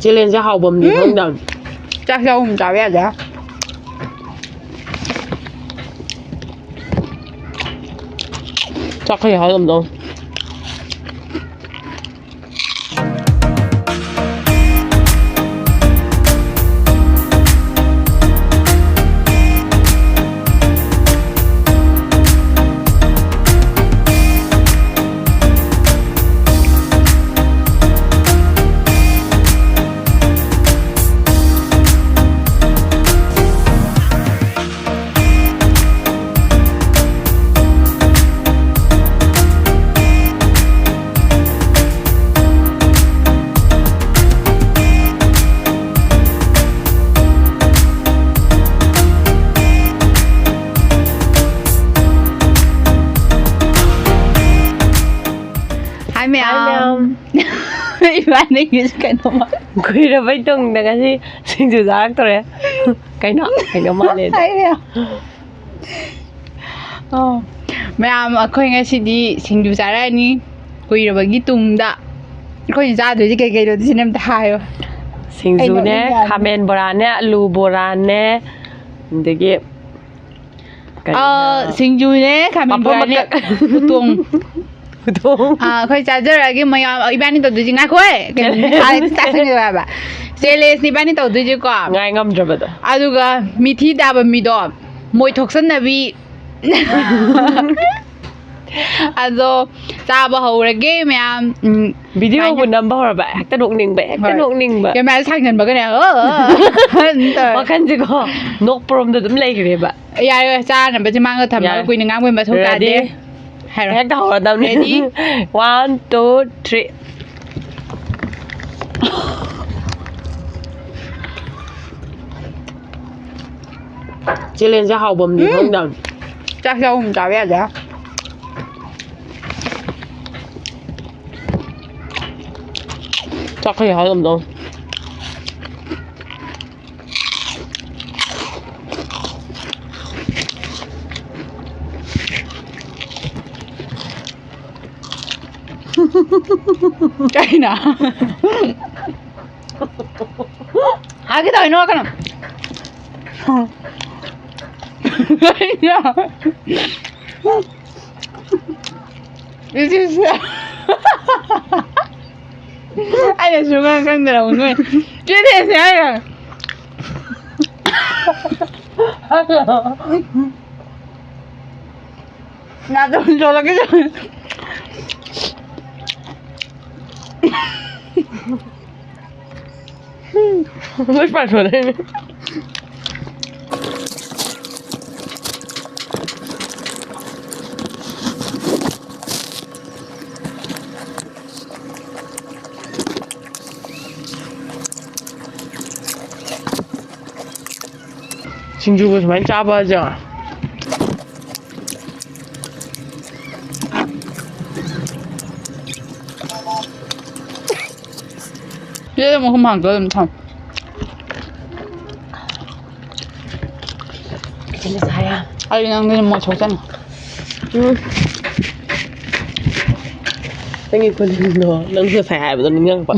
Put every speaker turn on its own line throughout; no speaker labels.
ꯆꯦꯂꯦꯟꯖꯁꯦ ꯍꯥꯎꯕ ꯑꯃꯗꯤ ꯈꯪꯗꯕꯅꯤ
ꯆꯥꯛ ꯆꯥꯛ ꯆꯥꯕ ꯌꯥꯗꯦ
ꯆꯥꯛ ꯈꯔ ꯌꯥꯎꯔꯝꯗꯧ
이만행이 그놈아
그이러면 좀 내가 생주 나락더래 cái nó mà lên
ma'am akhoi nga sidi singju sarani kuirabagi tungda akhoi zadoji kei do sinem ta hayo
singju ne khamen bora ne alu bora ne degi
singju ne khamen bora ne tung khoi chajaragi mayam ibani to duji nga khoi ta sing ba challenge ni bani to duji ko
ngai ngam drabada
aduga mithi daba mido moi thoksan nabi ado chaba howrage ma'am
video bu number horaba hekta nokning ba
ya ma sang ba kane
wakan ji ko nok prom da dum leigre ba
ya cha na ba ji mang tham ba kuin ngang ba thok ta de
hekta hora dam ready 1 2 3 challenge hào bầm gì không đừng
chắc sao không chả biết vậy
chắc phải hỏi làm đâu
cái nào hai cái đời nó cái nào This is anh là xuống ăn căng đầu người chứ thế sao rồi là tôi cho là cái gì
mới phải rồi đây Singju Bora 많이 짜봐야죠.
얘 먹으면 안 돼, 참.
진짜 사야.
아니 그냥 뭐 적잖아.
생일 걸리는 너, 넌 그 사야 보다 능력 봐.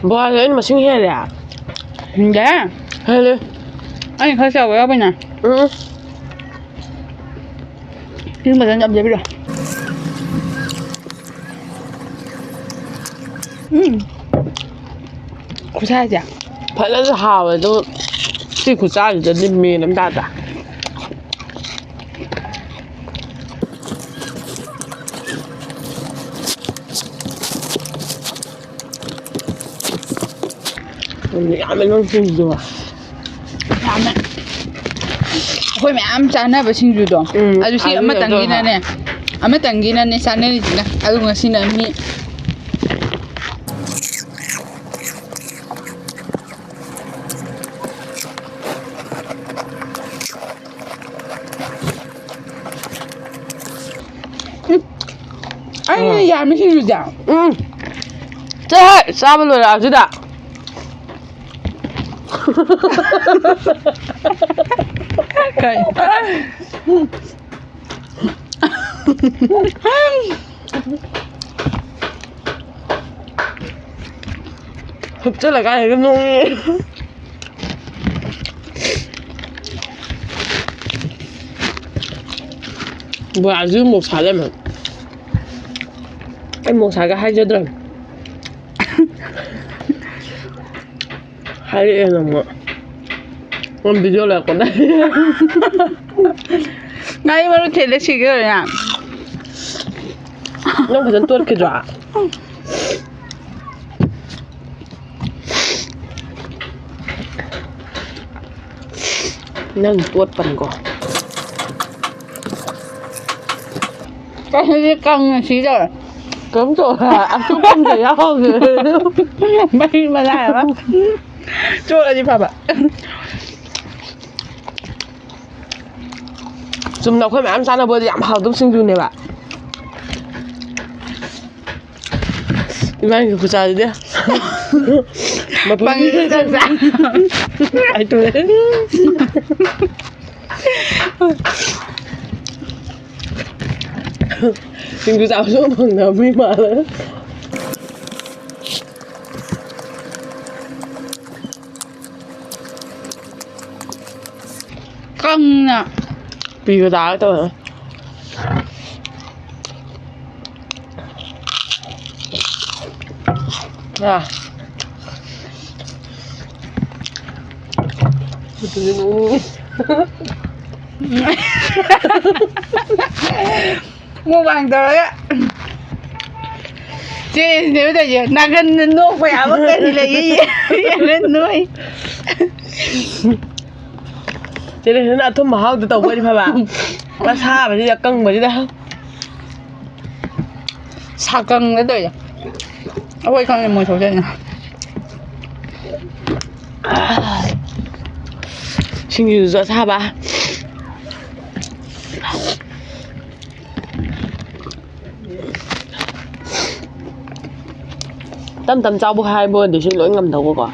Bora lên mà xinh hề à?
Dạ.
Hề lên.
Anh khơi sầu với bên này. Nhưng mà anh nhậm gì bây giờ? Củ sa gì à?
Phải là hào rồi đâu. Cái củ sa thì đi mì lắm ta ta. Mình không xin được.
Ramen. Hồi mẹ am chana ba xin được. Adu si amma tangina ne. Amma tangina ne sana ni jina. Adu ngasi na mi. Ay ya mi xin được.
자, 싸블로를 아주다. thực là cái luôn 뭐 아주 못 살려면 못 살가 하자더라 하리에는 뭐 비디오 날 건데
ngay mà nó thể là chỉ cái này
nó phải dẫn tuột cái rõ nâng tuột phần của
cái căng xí rồi
cấm rồi ăn chút không thể ăn rồi
bay mà ra hả chỗ là gì phạm ạ
좀 더 크면 안 사나 보지 안 하도 생주네 봐. 이만 그 자리데. 뭐
bằng dân dã
ai tôi. 생주 잡수 먹나 미 말아.
căng nè
Vì cái đá tôi hả? À.
mua bằng tới á chứ nếu là gì nàng gần nuôi khỏe mất cái thì là cái gì lên nuôi
Thế nên nó thơm màu từ tàu quay đi phải bạn. Nó xa mà chứ căng mà chứ đâu.
sao căng đến rồi ôi con này mùi thổ chân
Singju rõ xa ba. Tâm trao bữa 2 bữa để xin lỗi ngầm đầu của quả.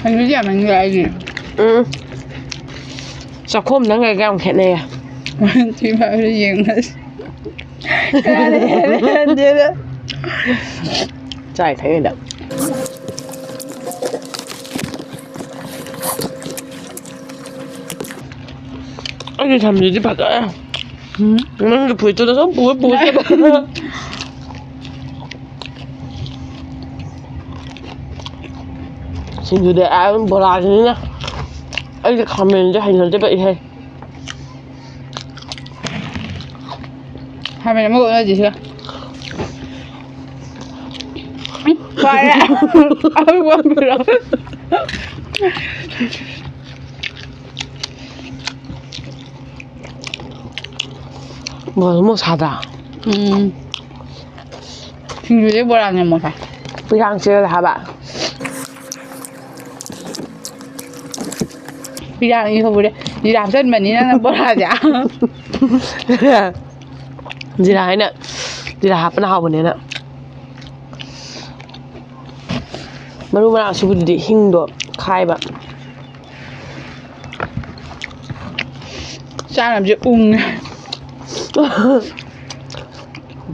anh cứ giảm anh gái gì
Sao khôm nó ngày găng khẽ này à?
thì bảo nó dừng cái này đó
Chạy thấy người đậm. Anh làm gì chứ bà cả? Nó được phủi cho nó sống bùi xin chú để ai bỏ lại thế nhá. Anh sẽ comment cho hành lần cho vậy hay.
hai mày đã mua cái gì chưa phải ạ ôi quên rồi
뭐 사다.
Singju Bora này một phải
不想吃了好吧？
đi ra như không đi đi làm dân mình đi nó Bora chả
gì là nè, gì là hấp nào bên này nè. mà lúc nào chụp đi hình đồ khai bạn.
sao làm gì ung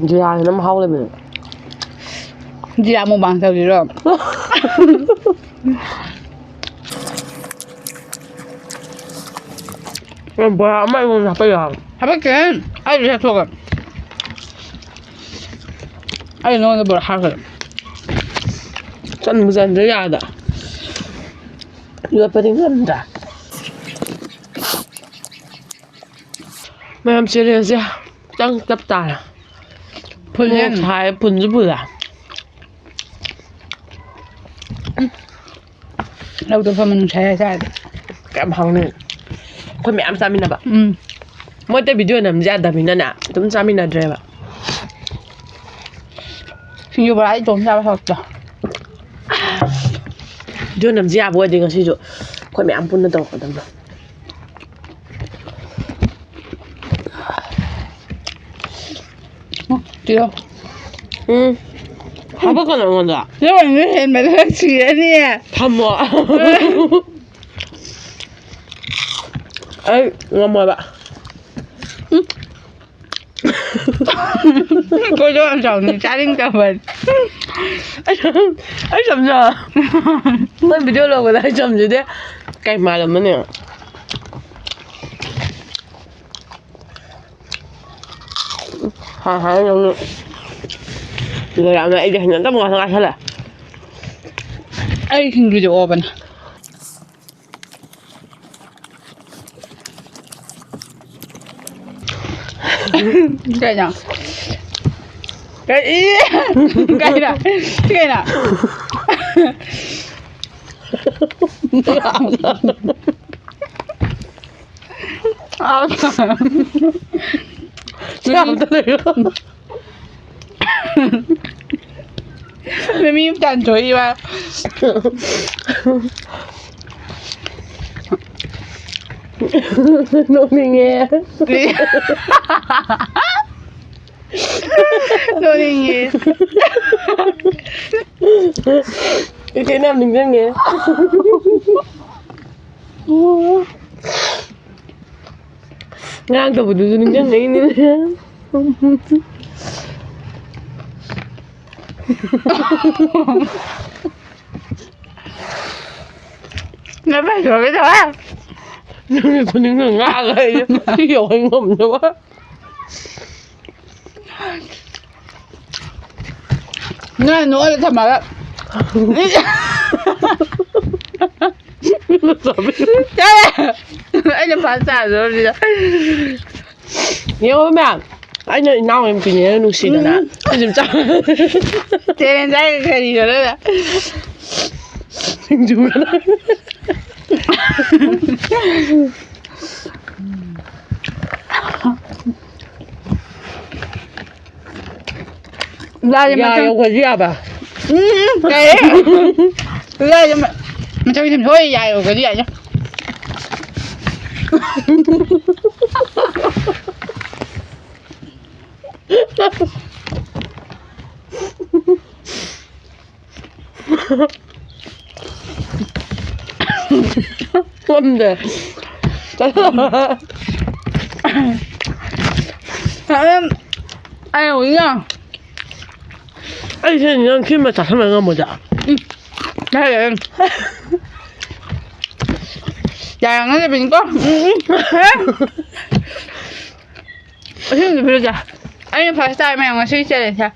gì là nó hao lên mình.
đi làm một bằng tàu gì rồi
뭐야 엄마 이거 나빠요.
해볼게 아이 해 속아 아이 너는 뭘 하게
전 무슨 일이야다. 이거 버린 건다. mà em chia liền ra đang tập tải
phun lên
thái phun giúp bữa
đâu tôi phải mình xài xài
cảm hứng này con mẹ em sao mình nè mỗi cái video nằm ra đập mình nè chúng sao mình nè rồi bạn
Singju Bora trốn ra bao giờ
video nằm ra bữa thì có sử dụng ꯑꯩꯈꯣꯏ ꯃꯌꯥꯝ ꯄꯨꯟꯅ ꯇꯧꯔꯛꯀꯗꯕꯗꯣ
ꯇꯤꯔꯣ
ꯍꯥꯄꯛꯀꯅꯣ ꯑꯩꯉꯣꯟꯗ
ꯂꯣꯏꯅ ꯍꯦꯟꯕꯗ ꯁꯤꯔꯅꯤ
ꯊꯝꯃꯣ ꯑꯩ ꯉꯝꯃꯣꯏꯕ
ꯀꯣꯏꯗꯣ ꯌꯥꯝ ꯆꯥꯎꯅꯤ ꯆꯥꯅꯤꯡꯗꯕꯅꯤ
ꯑꯩ ꯆꯝꯖ ꯅꯪ ꯚꯤꯗꯤꯑꯣ ꯂꯧꯕꯗ ꯑꯩ ꯆꯝꯖꯗꯦ ꯀꯩ ꯃꯥꯜꯂꯝꯃꯅꯤ ꯅꯪ ꯂꯩꯔꯛꯑꯃꯦ ꯑꯩꯗꯤ ꯍꯩꯅꯗꯕ ꯉꯥꯛꯇ ꯉꯥꯏꯁꯜꯂꯦ
ꯑꯩ ꯁꯤꯡꯖꯨꯁꯦ ꯑꯣꯕꯅꯦ Kayaknya. Kayak iya. Kayaknya. Kayaknya. Mimi bukan cuy ba.
Noningnya.
Noningnya.
Cái nam mình đang nghe. Ngang tao butuh nunjang ini.
Kenapa gitu ah?
Kuning ngak aja. Iya ngom coba.
Nggak nuol sama lah. Anh là phản xạ rồi đi.
Nhiều mà. Anh ơi nào em kỷ niệm nó xịn đó. Anh dùm chắc.
Thế nên cái gì rồi đó.
Singju Bora.
Ra cho
Ya, có gì à bà?
Cái ra cho mà cho thêm thôi dài rồi cái gì vậy nhá.
Không được.
Ai uống à?
Anh thấy những khi mà chả thèm ăn một dạ.
Đây là dài nó thì mình có. Thế thì bây giờ anh phải xài mèo mà suy chơi để sao?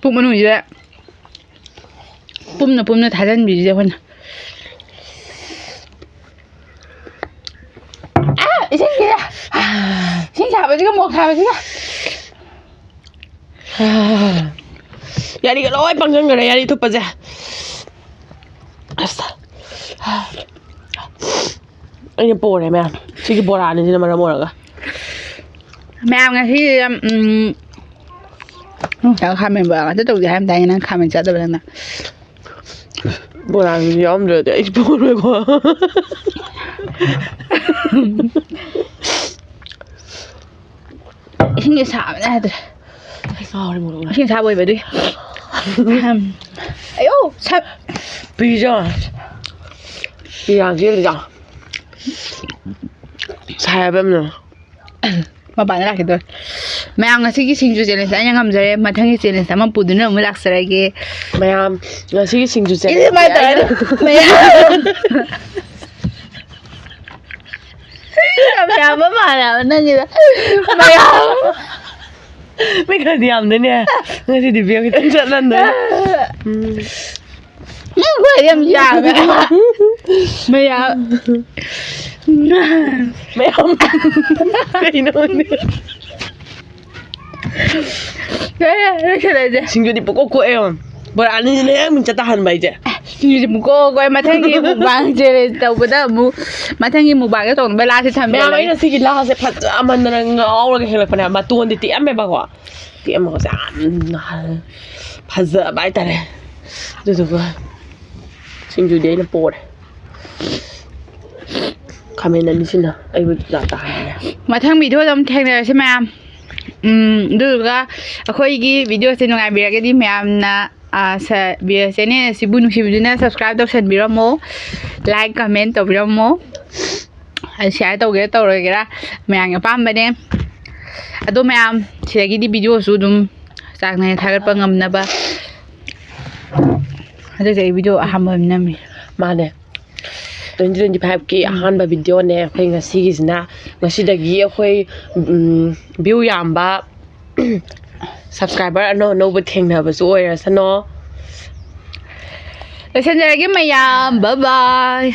Bụng nó gì đấy? Bụng nó thải ra bị gì vậy? Ý xin kìa. Xin chào bà chứ có một thằng chứ có.
Ya đi cái lối bằng chân người này ya đi thúc bà ra. Anh em bồ này mẹ. Singju Bora này chứ mà ra mua được à?
Mẹ ngày thì cháu khai mình bảo tiếp tục thì em tay nó khai mình sẽ được lần nào.
Bora thì ông rồi thì expo rồi quá.
Xin nghe xả vậy này.
Sao đi một lúc này.
Xin xả bồi về đi. Ấy ô, sao?
Bây giờ. Bây giờ gì vậy? Sai bấm nữa.
Mà bạn lại rồi. Mẹ ăn cái Singju challenge anh làm rồi mà thằng cái challenge mà bù nữa mới lạc sợi cái.
Mẹ ăn cái Singju challenge.
Ini mày tới đó. Mẹ ăn bấm mà nào nên như đó. Mày ăn.
Mấy cái gì ăn đấy nè. Ngay thì việc cái chân lần đấy.
Nó quay em già mẹ. Mày ăn.
Mẹ không. Cái nữa.
Cái này gì?
Singju di pokok em. Berani ni mình sẽ tahan baik je.
ꯁꯤꯡꯖꯨꯁꯦ ꯃꯨꯛꯀꯣ ꯑꯩꯈꯣꯏ ꯃꯊꯪꯒꯤ mukbang challenge ꯇꯧꯕꯗ ꯑꯃꯨꯛ ꯃꯊꯪꯒꯤ ꯃꯨꯛꯕꯥꯡꯗ ꯇꯧꯅꯕ ꯕꯦꯂꯥꯁꯦ ꯊꯝꯕ
ꯃꯌꯥꯝ ꯑꯩꯅ ꯁꯤꯒꯤ ꯂꯥꯁꯦ ꯐꯖꯃꯟꯗꯅ ꯉꯥꯎꯔꯒ ꯍꯦꯜꯂꯛꯄꯅꯦ ꯃꯇꯣꯟꯗꯤ ꯇꯦꯛꯑꯝꯃꯦꯕꯀꯣ ꯇꯦꯛꯑꯝꯃꯒꯁꯦ ꯌꯥꯝꯅ ꯐꯖꯕ ꯍꯥꯏꯇꯥꯔꯦ ꯑꯗꯨꯗꯨꯒ ꯁꯤꯡꯖꯨꯗꯤ ꯑꯩꯅ ꯄꯣꯔꯦ ꯈꯥꯃꯦꯟ ꯑꯅꯤꯁꯤꯅ ꯑꯩꯕꯨ ꯇꯥꯍꯟꯕꯅꯦ
ꯃꯊꯪ ꯚꯤꯗꯤꯑꯣꯗ ꯑꯃꯨꯛ ꯊꯦꯡꯅꯔꯁꯤ ꯃꯌꯥꯝ ꯑꯗꯨꯗꯨꯒ ꯑꯩꯈꯣꯏꯒꯤ ꯚꯤꯗꯤꯑꯣꯁꯦ ꯅꯨꯡꯉꯥꯏꯕꯤꯔꯒꯗꯤ ꯃꯌꯥꯝꯅ ꯆꯦꯅꯦꯜ ꯑꯁꯤꯕꯨ ꯅꯨꯡꯁꯤꯕꯤꯗꯨꯅ ꯁꯕꯁꯀ꯭ꯔꯥꯏꯕ ꯇꯧꯁꯟꯕꯤꯔꯝꯃꯣ ꯂꯥꯏꯛ ꯀꯃꯦꯟ ꯇꯧꯕꯤꯔꯝꯃꯣ ꯁꯤꯌꯔ ꯇꯧꯒꯦꯔꯥ ꯇꯧꯔꯣꯏꯒꯦꯔꯥ ꯃꯌꯥꯝꯒꯤ ꯑꯄꯥꯝꯕꯅꯦ ꯑꯗꯣ ꯃꯌꯥꯝ ꯁꯤꯗꯒꯤꯗꯤ ꯚꯤꯗꯤꯑꯣꯁꯨ ꯑꯗꯨꯝ ꯆꯥꯡ ꯅꯥꯏꯅ ꯊꯥꯒꯠꯄ ꯉꯝꯅꯕ ꯍꯟꯗꯛꯇꯤ ꯑꯩ ꯚꯤꯗꯤꯑꯣ ꯑꯍꯥꯟꯕ ꯑꯣꯏꯅ ꯅꯝꯃꯤ
ꯃꯥꯅꯦ 2025ꯀꯤ ꯑꯍꯥꯟꯕ ꯚꯤꯗꯤꯑꯣꯅꯦ ꯑꯩꯈꯣꯏ ꯉꯁꯤꯒꯤꯁꯤꯅ ꯉꯁꯤꯗꯒꯤ ꯑꯩꯈꯣꯏ ꯚ꯭ꯌꯨ ꯌꯥꯝꯕ ꯁꯕꯁꯀ꯭ꯔꯥꯏꯕꯔ ꯑꯅꯧ ꯑꯅꯧꯕ ꯊꯦꯡꯅꯕꯁꯨ ꯑꯣꯏꯔꯁꯅꯣ
ꯂꯣꯏꯁꯟꯖꯔꯒꯦ ꯃꯌꯥꯝ ꯕꯥꯏ ꯕꯥꯏ